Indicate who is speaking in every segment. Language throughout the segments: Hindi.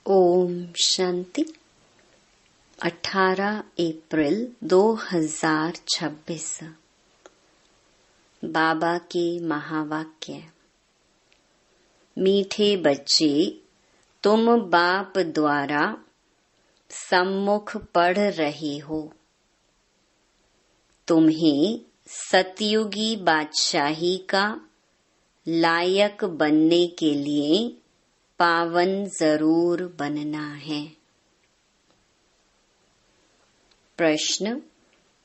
Speaker 1: ओम शांति। 18 अप्रैल 2026। बाबा के महावाक्य। मीठे बच्चे, तुम बाप द्वारा सम्मुख पढ़ रहे हो। तुम्हें सतयुगी बादशाही का लायक बनने के लिए पावन जरूर बनना है। प्रश्न: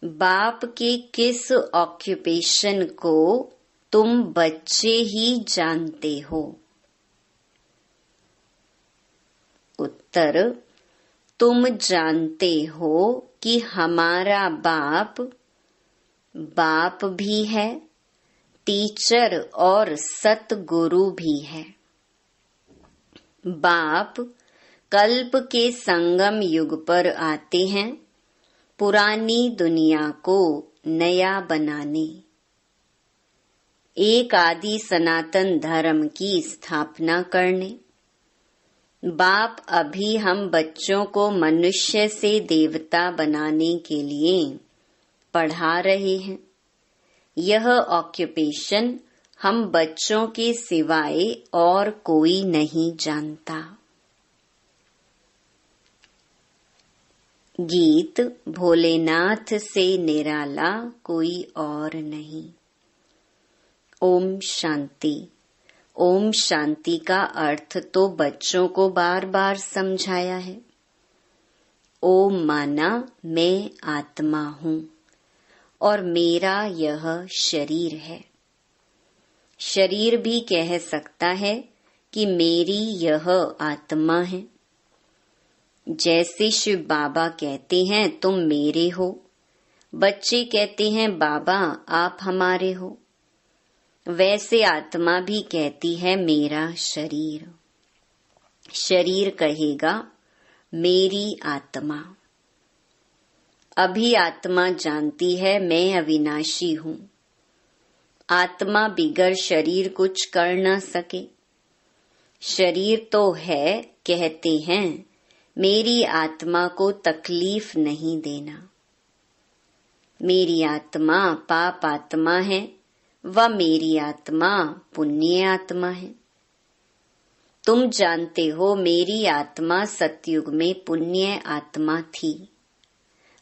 Speaker 1: बाप के किस ऑक्यूपेशन को तुम बच्चे ही जानते हो? उत्तर: तुम जानते हो कि हमारा बाप भी है, टीचर और सतगुरु भी है। बाप कल्प के संगम युग पर आते हैं, पुरानी दुनिया को नया बनाने, एक आदि सनातन धर्म की स्थापना करने। बाप अभी हम बच्चों को मनुष्य से देवता बनाने के लिए पढ़ा रहे हैं। यह ऑक्यूपेशन हम बच्चों के सिवाय और कोई नहीं जानता। गीत: भोलेनाथ से निराला कोई और नहीं। ओम शांति। ओम शांति का अर्थ तो बच्चों को बार बार समझाया है। ओम माना मैं आत्मा हूँ और मेरा यह शरीर है। शरीर भी कह सकता है कि मेरी यह आत्मा है। जैसे शिव बाबा कहते हैं तुम मेरे हो, बच्चे कहते हैं बाबा आप हमारे हो, वैसे आत्मा भी कहती है मेरा शरीर। शरीर कहेगा मेरी आत्मा। अभी आत्मा जानती है मैं अविनाशी हूँ। आत्मा बिगर शरीर कुछ कर न सके। शरीर तो है, कहते हैं मेरी आत्मा को तकलीफ नहीं देना। मेरी आत्मा पाप आत्मा है व मेरी आत्मा पुण्य आत्मा है। तुम जानते हो मेरी आत्मा सतयुग में पुण्य आत्मा थी।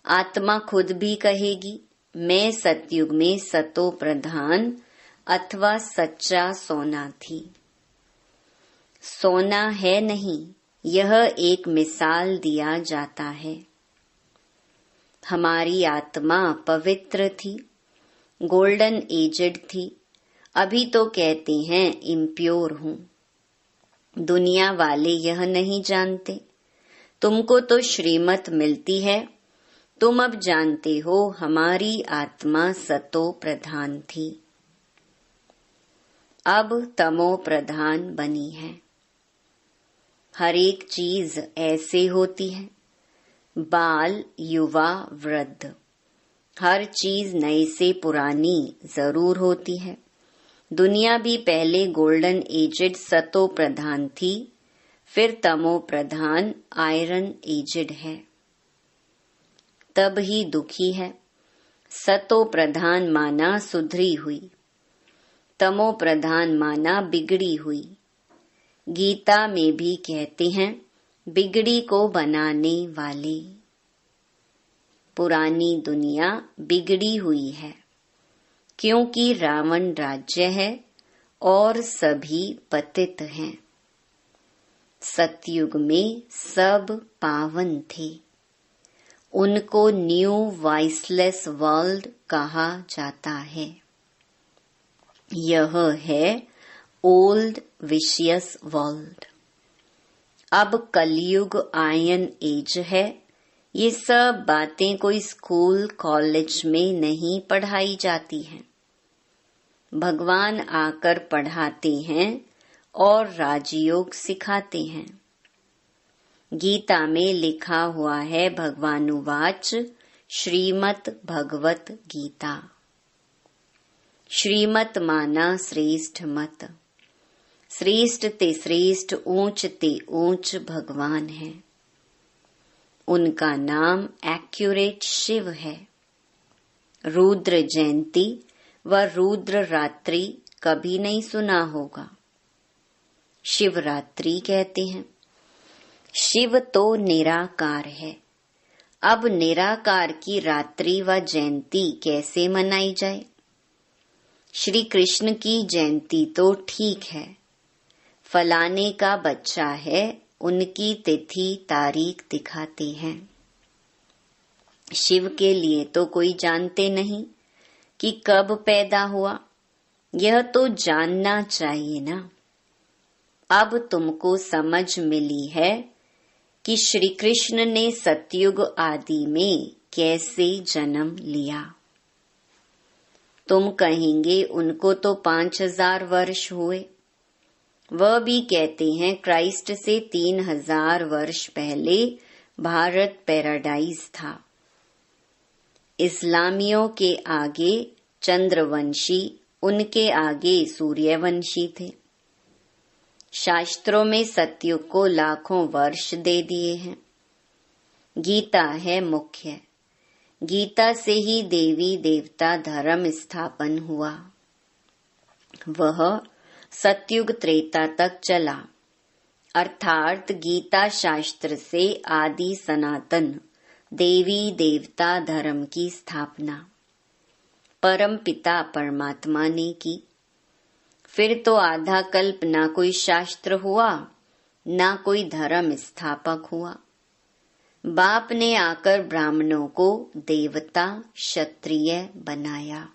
Speaker 1: आत्मा खुद भी कहेगी मैं सतयुग में सतो प्रधान अथवा सच्चा सोना थी। सोना है नहीं, यह एक मिसाल दिया जाता है। हमारी आत्मा पवित्र थी, गोल्डन एजेड थी। अभी तो कहते हैं इम्प्योर हूँ। दुनिया वाले यह नहीं जानते। तुमको तो श्रीमत मिलती है। तुम अब जानते हो हमारी आत्मा सतो प्रधान थी, अब तमो प्रधान बनी है। हर एक चीज ऐसे होती है, बाल युवा वृद्ध, हर चीज नई से पुरानी जरूर होती है। दुनिया भी पहले गोल्डन एजेड सतो प्रधान थी, फिर तमो प्रधान आयरन एजेड है। तब ही दुखी है। सतो प्रधान माना सुधरी हुई, तमो प्रधान माना बिगड़ी हुई। गीता में भी कहते हैं बिगड़ी को बनाने वाले। पुरानी दुनिया बिगड़ी हुई है क्योंकि रावण राज्य है और सभी पतित हैं। सतयुग में सब पावन थे। उनको न्यू वाइसलेस वर्ल्ड कहा जाता है। यह है ओल्ड विशियस वर्ल्ड। अब कलयुग आयन एज है। ये सब बातें कोई स्कूल कॉलेज में नहीं पढ़ाई जाती हैं। भगवान आकर पढ़ाते हैं और राजयोग सिखाते हैं। गीता में लिखा हुआ है भगवानुवाच श्रीमद् भगवत गीता। श्रीमत माना श्रेष्ठ मत। श्रेष्ठ ते श्रेष्ठ, ऊंच ते ऊंच भगवान है। उनका नाम एक्यूरेट शिव है। रुद्र जयंती व रुद्र रात्रि कभी नहीं सुना होगा। शिवरात्रि कहते हैं। शिव तो निराकार है। अब निराकार की रात्रि व जयंती कैसे मनाई जाए? श्री कृष्ण की जयंती तो ठीक है, फलाने का बच्चा है, उनकी तिथि तारीख दिखाते हैं। शिव के लिए तो कोई जानते नहीं कि कब पैदा हुआ, यह तो जानना चाहिए ना। अब तुमको समझ मिली है कि श्री कृष्ण ने सतयुग आदि में कैसे जन्म लिया। तुम कहेंगे उनको तो 5000 वर्ष हुए। वह भी कहते हैं क्राइस्ट से 3000 वर्ष पहले भारत पैराडाइज था। इस्लामियों के आगे चंद्रवंशी, उनके आगे सूर्यवंशी थे। शास्त्रों में सतयुग को लाखों वर्ष दे दिए हैं। गीता है मुख्य। गीता से ही देवी देवता धर्म स्थापन हुआ। वह सतयुग त्रेता तक चला, अर्थात गीता शास्त्र से आदि सनातन देवी देवता धर्म की स्थापना परम पिता परमात्मा ने की। फिर तो आधा कल्प ना कोई शास्त्र हुआ, ना कोई धर्म स्थापक हुआ। बाप ने आकर ब्राह्मणों को देवता क्षत्रिय बनाया।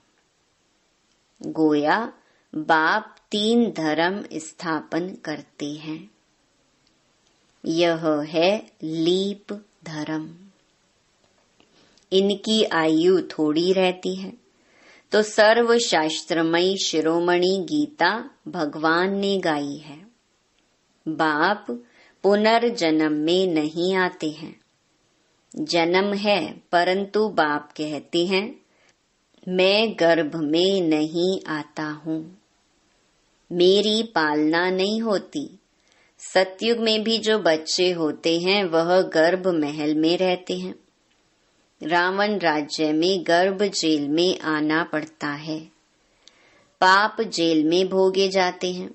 Speaker 1: गोया बाप 3 धर्म स्थापन करते हैं। यह है लीप धर्म। इनकी आयु थोड़ी रहती है, तो सर्व शास्त्रमयी शिरोमणि गीता भगवान ने गाई है। बाप पुनर्जन्म में नहीं आते हैं। जन्म है, परंतु बाप कहते हैं मैं गर्भ में नहीं आता हूँ, मेरी पालना नहीं होती। सतयुग में भी जो बच्चे होते हैं वह गर्भ महल में रहते हैं। रावण राज्य में गर्भ जेल में आना पड़ता है। पाप जेल में भोगे जाते हैं।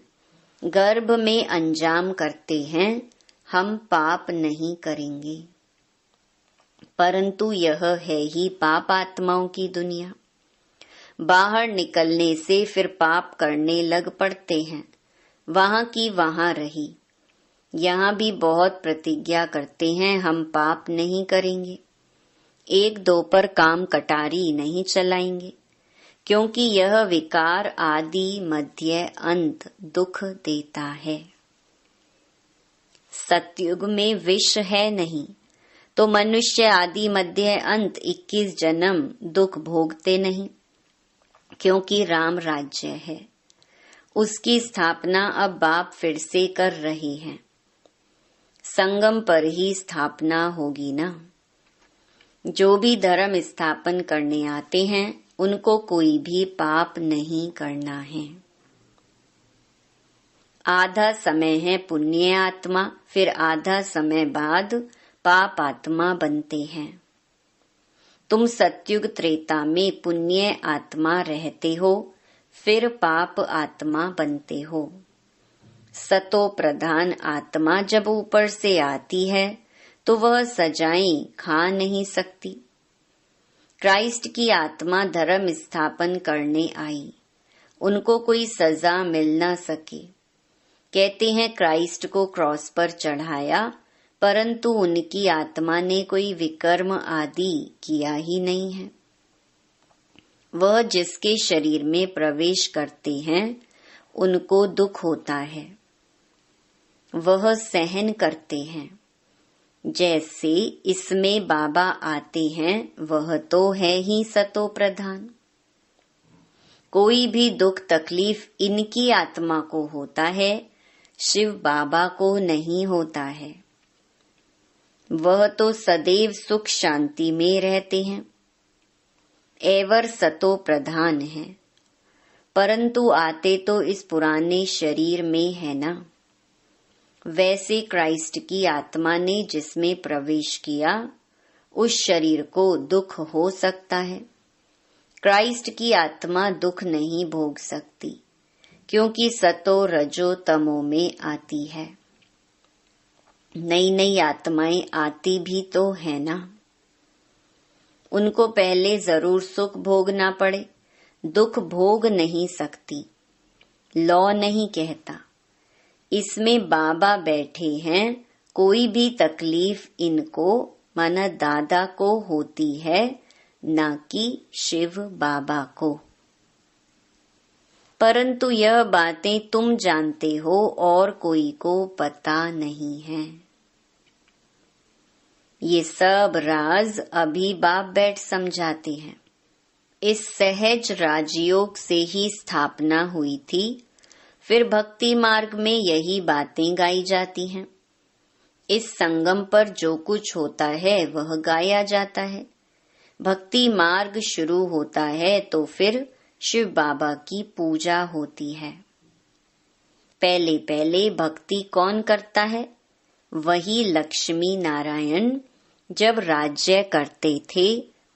Speaker 1: गर्भ में अंजाम करते हैं। हम पाप नहीं करेंगे, परंतु यह है ही पाप आत्माओं की दुनिया। बाहर निकलने से फिर पाप करने लग पड़ते हैं। वहां की वहां रही। यहाँ भी बहुत प्रतिज्ञा करते हैं हम पाप नहीं करेंगे, 1-2 पर काम कटारी नहीं चलाएंगे, क्योंकि यह विकार आदि मध्य अंत दुख देता है। सतयुग में विष है नहीं, तो मनुष्य आदि मध्य अंत 21 जन्म दुख भोगते नहीं, क्योंकि राम राज्य है। उसकी स्थापना अब बाप फिर से कर रहे हैं। संगम पर ही स्थापना होगी ना। जो भी धर्म स्थापन करने आते हैं उनको कोई भी पाप नहीं करना है। आधा समय है पुण्य आत्मा, फिर आधा समय बाद पाप आत्मा बनते हैं। तुम सतयुग त्रेता में पुण्य आत्मा रहते हो, फिर पाप आत्मा बनते हो। सतो प्रधान आत्मा जब ऊपर से आती है तो वह सजाएं खा नहीं सकती। क्राइस्ट की आत्मा धर्म स्थापन करने आई, उनको कोई सजा मिल न सके। कहते हैं क्राइस्ट को क्रॉस पर चढ़ाया, परंतु उनकी आत्मा ने कोई विकर्म आदि किया ही नहीं है। वह जिसके शरीर में प्रवेश करते हैं उनको दुख होता है, वह सहन करते हैं। जैसे इसमें बाबा आते हैं वह तो है ही सतो प्रधान। कोई भी दुख तकलीफ इनकी आत्मा को होता है, शिव बाबा को नहीं होता है। वह तो सदैव सुख शांति में रहते हैं, एवर सतो प्रधान है। परंतु आते तो इस पुराने शरीर में है ना। वैसे क्राइस्ट की आत्मा ने जिसमें प्रवेश किया उस शरीर को दुख हो सकता है। क्राइस्ट की आत्मा दुख नहीं भोग सकती, क्योंकि सतो रजो तमो में आती है। नई नई आत्माएं आती भी तो है ना। उनको पहले जरूर सुख भोगना पड़े, दुख भोग नहीं सकती। लॉ नहीं कहता। इसमें बाबा बैठे हैं, कोई भी तकलीफ इनको माना दादा को होती है, न कि शिव बाबा को। परंतु यह बातें तुम जानते हो और कोई को पता नहीं है। ये सब राज अभी बाप बैठ समझाते हैं। इस सहज राजयोग से ही स्थापना हुई थी। फिर भक्ति मार्ग में यही बातें गाई जाती हैं। इस संगम पर जो कुछ होता है वह गाया जाता है। भक्ति मार्ग शुरू होता है तो फिर शिव बाबा की पूजा होती है। पहले पहले भक्ति कौन करता है? वही लक्ष्मी नारायण जब राज्य करते थे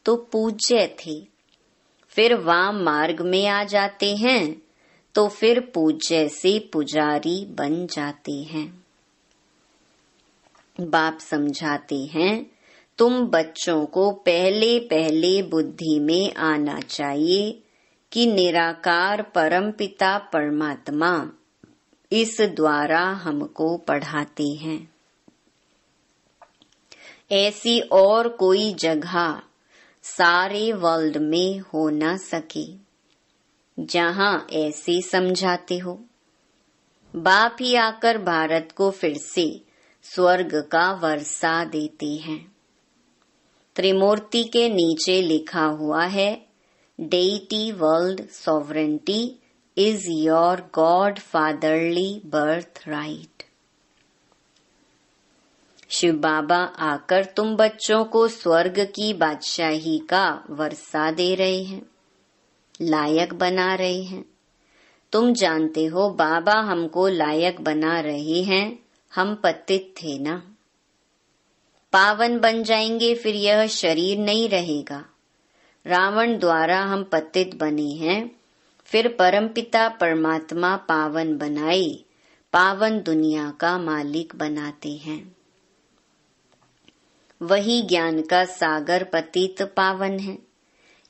Speaker 1: तो पूज्य थे। फिर वाम मार्ग में आ जाते हैं तो फिर पूज्य से पुजारी बन जाते हैं। बाप समझाते हैं, तुम बच्चों को पहले पहले बुद्धि में आना चाहिए कि निराकार परमपिता परमात्मा इस द्वारा हमको पढ़ाते हैं। ऐसी और कोई जगह सारे वर्ल्ड में हो न सके जहां ऐसे समझाते हो। बाप ही आकर भारत को फिर से स्वर्ग का वर्षा देते हैं। त्रिमूर्ति के नीचे लिखा हुआ है, deity world sovereignty is your god fatherly birth right. Shiv Baba आकर तुम बच्चों को स्वर्ग की बादशाही का वर्षा दे रहे हैं, लायक बना रहे हैं। तुम जानते हो बाबा हमको लायक बना रहे हैं, हम पतित थे ना। पावन बन जाएंगे फिर यह शरीर नहीं रहेगा। रावण द्वारा हम पतित बने हैं, फिर परमपिता परमात्मा पावन बनाए, पावन दुनिया का मालिक बनाते हैं। वही ज्ञान का सागर पतित पावन है।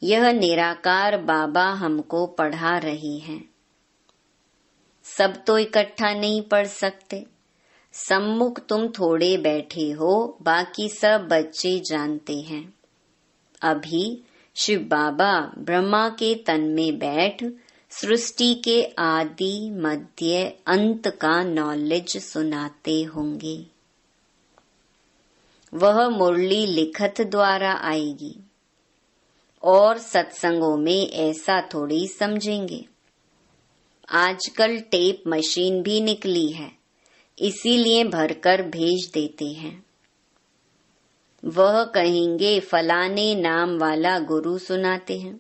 Speaker 1: यह निराकार बाबा हमको पढ़ा रही हैं। सब तो इकट्ठा नहीं पढ़ सकते। सम्मुख तुम थोड़े बैठे हो, बाकी सब बच्चे जानते हैं। अभी शिव बाबा ब्रह्मा के तन में बैठ सृष्टि के आदि मध्य अंत का नॉलेज सुनाते होंगे। वह मुरली लिखत द्वारा आएगी और सत्संगों में ऐसा थोड़ी समझेंगे। आजकल टेप मशीन भी निकली है, इसीलिए भरकर भेज देते हैं। वह कहेंगे फलाने नाम वाला गुरु सुनाते हैं।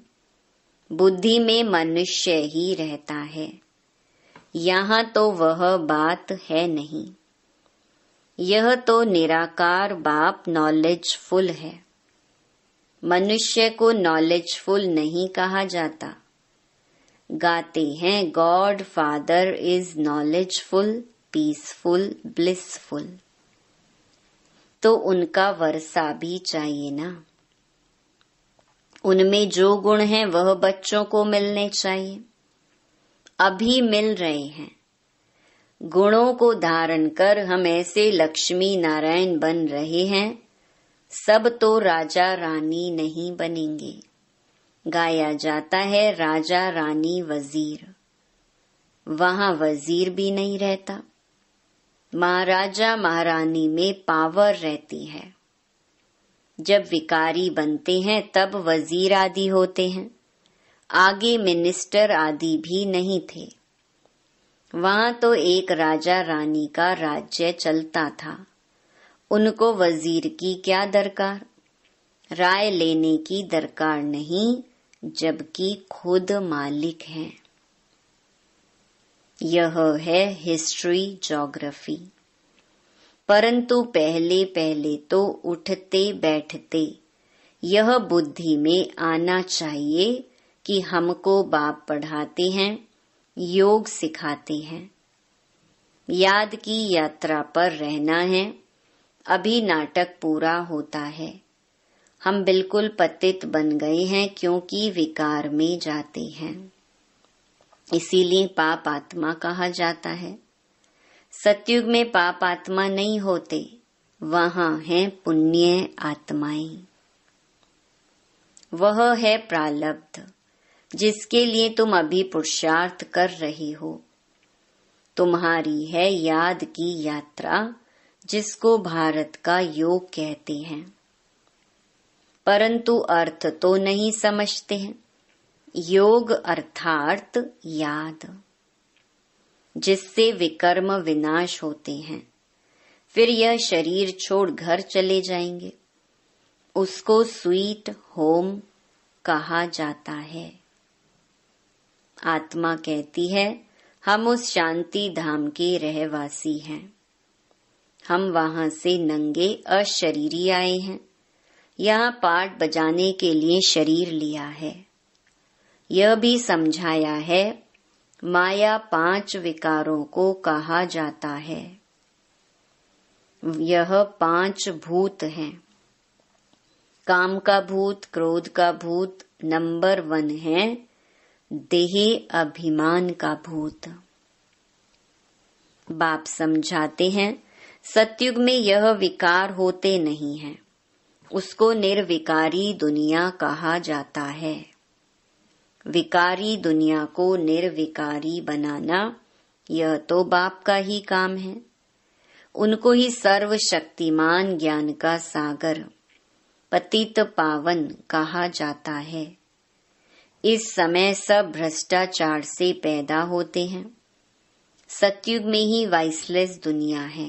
Speaker 1: बुद्धि में मनुष्य ही रहता है, यहाँ तो वह बात है नहीं। यह तो निराकार बाप नॉलेजफुल है। मनुष्य को नॉलेजफुल नहीं कहा जाता। गाते हैं God father is knowledgeful, peaceful, blissful. तो उनका वर्षा भी चाहिए ना। उनमें जो गुण हैं वह बच्चों को मिलने चाहिए। अभी मिल रहे हैं। गुणों को धारण कर हम ऐसे लक्ष्मी नारायण बन रहे हैं। सब तो राजा रानी नहीं बनेंगे। गाया जाता है राजा रानी वजीर, वहां वजीर भी नहीं रहता। महाराजा महारानी में पावर रहती है। जब विकारी बनते हैं तब वजीर आदि होते हैं। आगे मिनिस्टर आदि भी नहीं थे। वहां तो एक राजा रानी का राज्य चलता था। उनको वजीर की क्या दरकार, राय लेने की दरकार नहीं, जबकि खुद मालिक हैं। यह है हिस्ट्री ज्योग्राफी। परंतु पहले पहले तो उठते बैठते यह बुद्धि में आना चाहिए कि हमको बाप पढ़ाते हैं, योग सिखाते हैं, याद की यात्रा पर रहना है। अभी नाटक पूरा होता है। हम बिल्कुल पतित बन गए हैं क्योंकि विकार में जाते हैं, इसीलिए पाप आत्मा कहा जाता है। सतयुग में पाप आत्मा नहीं होते, वहां हैं पुण्य आत्माएं। वह है प्रारब्ध जिसके लिए तुम अभी पुरुषार्थ कर रहे हो। तुम्हारी है याद की यात्रा जिसको भारत का योग कहते हैं, परंतु अर्थ तो नहीं समझते हैं। योग अर्थात याद, जिससे विकर्म विनाश होते हैं। फिर यह शरीर छोड़ घर चले जाएंगे, उसको स्वीट होम कहा जाता है। आत्मा कहती है हम उस शांति धाम के रहवासी हैं, हम वहां से नंगे अशरीरी आए हैं, यहाँ पाठ बजाने के लिए शरीर लिया है। यह भी समझाया है माया 5 विकारों को कहा जाता है। यह 5 भूत हैं। काम का भूत, क्रोध का भूत, नंबर 1 है देह अभिमान का भूत। बाप समझाते हैं सतयुग में यह विकार होते नहीं हैं, उसको निर्विकारी दुनिया कहा जाता है। विकारी दुनिया को निर्विकारी बनाना यह तो बाप का ही काम है। उनको ही सर्वशक्तिमान ज्ञान का सागर पतित पावन कहा जाता है। इस समय सब भ्रष्टाचार से पैदा होते हैं। सतयुग में ही वाइसलेस दुनिया है।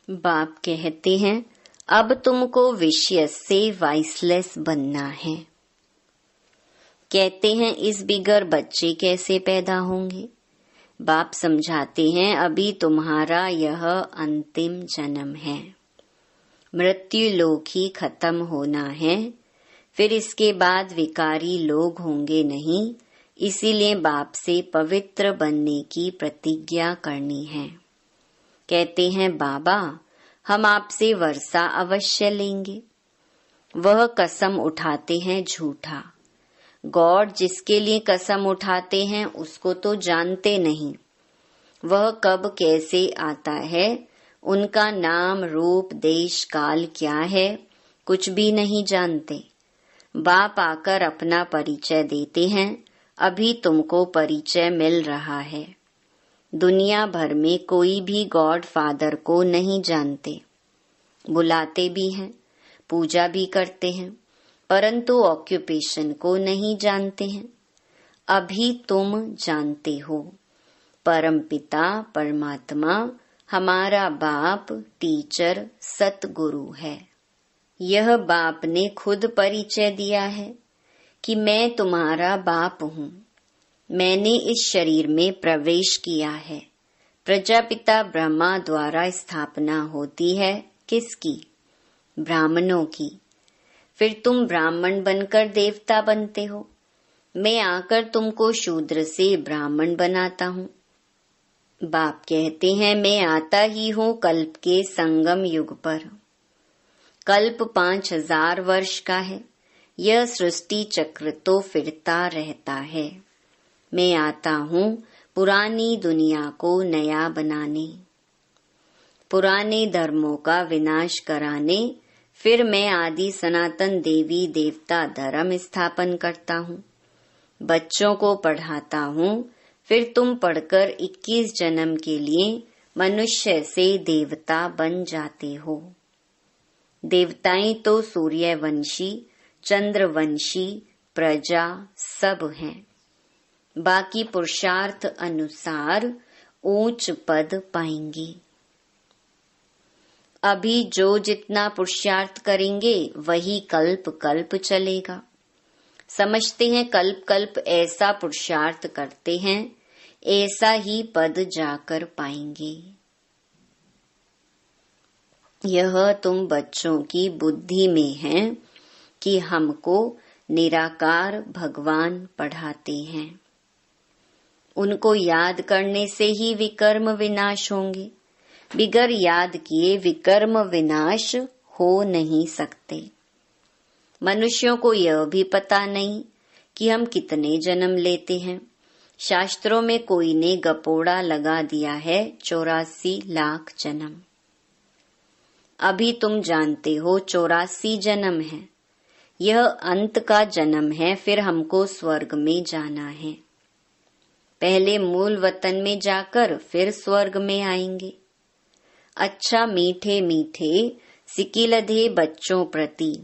Speaker 1: बाप कहते हैं अब तुमको विषय से वाइसलेस बनना है। कहते हैं इस बिगर बच्चे कैसे पैदा होंगे। बाप समझाते हैं अभी तुम्हारा यह अंतिम जन्म है, मृत्यु लोक ही खत्म होना है, फिर इसके बाद विकारी लोग होंगे नहीं। इसीलिए बाप से पवित्र बनने की प्रतिज्ञा करनी है। कहते हैं बाबा हम आपसे वर्षा अवश्य लेंगे। वह कसम उठाते हैं झूठा। गॉड जिसके लिए कसम उठाते हैं उसको तो जानते नहीं। वह कब कैसे आता है, उनका नाम रूप देश काल क्या है, कुछ भी नहीं जानते। बाप आकर अपना परिचय देते हैं। अभी तुमको परिचय मिल रहा है। दुनिया भर में कोई भी गॉड फादर को नहीं जानते। बुलाते भी हैं, पूजा भी करते हैं, परंतु ऑक्यूपेशन को नहीं जानते हैं। अभी तुम जानते हो परमपिता परमात्मा हमारा बाप टीचर सतगुरु है। यह बाप ने खुद परिचय दिया है कि मैं तुम्हारा बाप हूँ। मैंने इस शरीर में प्रवेश किया है। प्रजापिता ब्रह्मा द्वारा स्थापना होती है किसकी? ब्राह्मणों की। फिर तुम ब्राह्मण बनकर देवता बनते हो। मैं आकर तुमको शूद्र से ब्राह्मण बनाता हूँ। बाप कहते हैं मैं आता ही हूँ कल्प के संगम युग पर। कल्प 5000 वर्ष का है। यह सृष्टि चक्र तो फिरता रहता है। मैं आता हूँ पुरानी दुनिया को नया बनाने, पुराने धर्मों का विनाश कराने। फिर मैं आदि सनातन देवी देवता धर्म स्थापन करता हूँ। बच्चों को पढ़ाता हूँ। फिर तुम पढ़कर 21 जन्म के लिए मनुष्य से देवता बन जाते हो। देवताएं तो सूर्यवंशी, चंद्रवंशी, प्रजा सब हैं। बाकी पुरुषार्थ अनुसार ऊंच पद पाएंगे। अभी जो जितना पुरुषार्थ करेंगे वही कल्प कल्प चलेगा। समझते हैं कल्प कल्प ऐसा पुरुषार्थ करते हैं ऐसा ही पद जाकर पाएंगे। यह तुम बच्चों की बुद्धि में है कि हमको निराकार भगवान पढ़ाते हैं। उनको याद करने से ही विकर्म विनाश होंगे। बिगर याद किए विकर्म विनाश हो नहीं सकते। मनुष्यों को यह भी पता नहीं कि हम कितने जन्म लेते हैं। शास्त्रों में कोई ने गपोड़ा लगा दिया है 84 लाख जन्म। अभी तुम जानते हो 84 जन्म है। यह अंत का जन्म है, फिर हमको स्वर्ग में जाना है। पहले मूल वतन में जाकर फिर स्वर्ग में आएंगे। अच्छा मीठे मीठे सिकिलधे बच्चों प्रति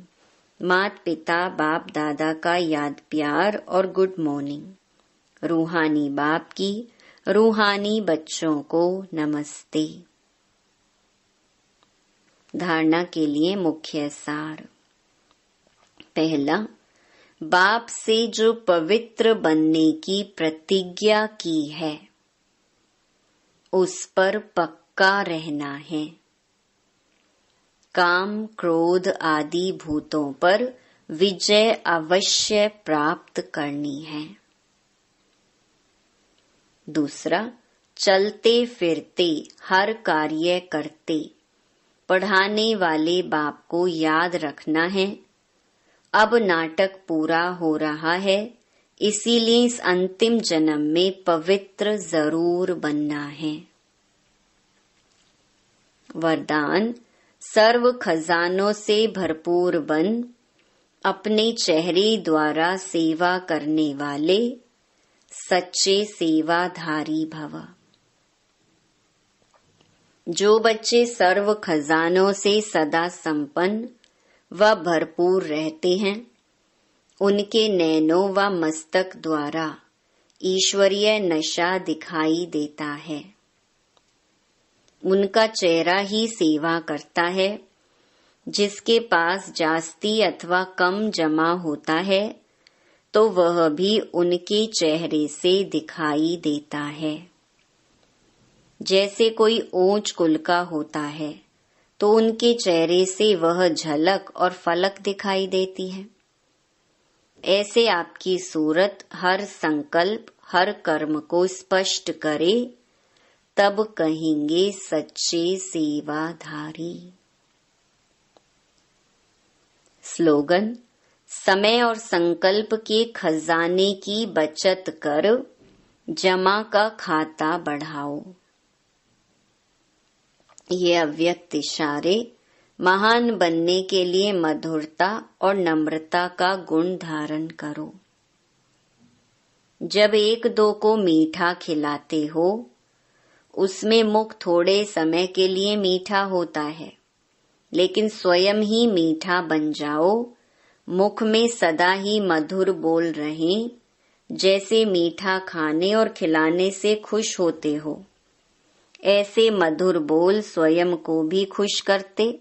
Speaker 1: मात पिता बाप दादा का याद प्यार और गुड मॉर्निंग। रूहानी बाप की रूहानी बच्चों को नमस्ते। धारणा के लिए मुख्य सार। पहला, बाप से जो पवित्र बनने की प्रतिज्ञा की है उस पर पक्का रहना है। काम क्रोध आदि भूतों पर विजय अवश्य प्राप्त करनी है। दूसरा, चलते फिरते हर कार्य करते पढ़ाने वाले बाप को याद रखना है। अब नाटक पूरा हो रहा है, इसीलिए इस अंतिम जन्म में पवित्र जरूर बनना है। वरदान, सर्व खजानों से भरपूर बन अपने चेहरे द्वारा सेवा करने वाले सच्चे सेवाधारी भव। जो बच्चे सर्व खजानों से सदा संपन्न व भरपूर रहते हैं, उनके नैनों व मस्तक द्वारा ईश्वरीय नशा दिखाई देता है। उनका चेहरा ही सेवा करता है। जिसके पास जास्ती अथवा कम जमा होता है तो वह भी उनके चेहरे से दिखाई देता है। जैसे कोई ऊंच कुल का होता है तो उनके चेहरे से वह झलक और फलक दिखाई देती है। ऐसे आपकी सूरत हर संकल्प हर कर्म को स्पष्ट करे, तब कहेंगे सच्चे सेवाधारी। स्लोगन, समय और संकल्प के खजाने की बचत कर जमा का खाता बढ़ाओ। ये अव्यक्त इशारे महान बनने के लिए मधुरता और नम्रता का गुण धारण करो। जब एक दो को मीठा खिलाते हो, उसमें मुख थोड़े समय के लिए मीठा होता है, लेकिन स्वयं ही मीठा बन जाओ। मुख में सदा ही मधुर बोल रहें। जैसे मीठा खाने और खिलाने से खुश होते हो, ऐसे मधुर बोल स्वयं को भी खुश करते,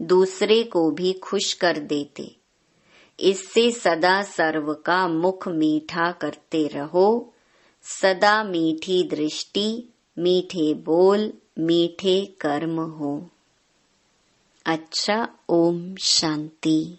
Speaker 1: दूसरे को भी खुश कर देते। इससे सदा सर्व का मुख मीठा करते रहो। सदा मीठी दृष्टि, मीठे बोल, मीठे कर्म हो। अच्छा, ओम शांति।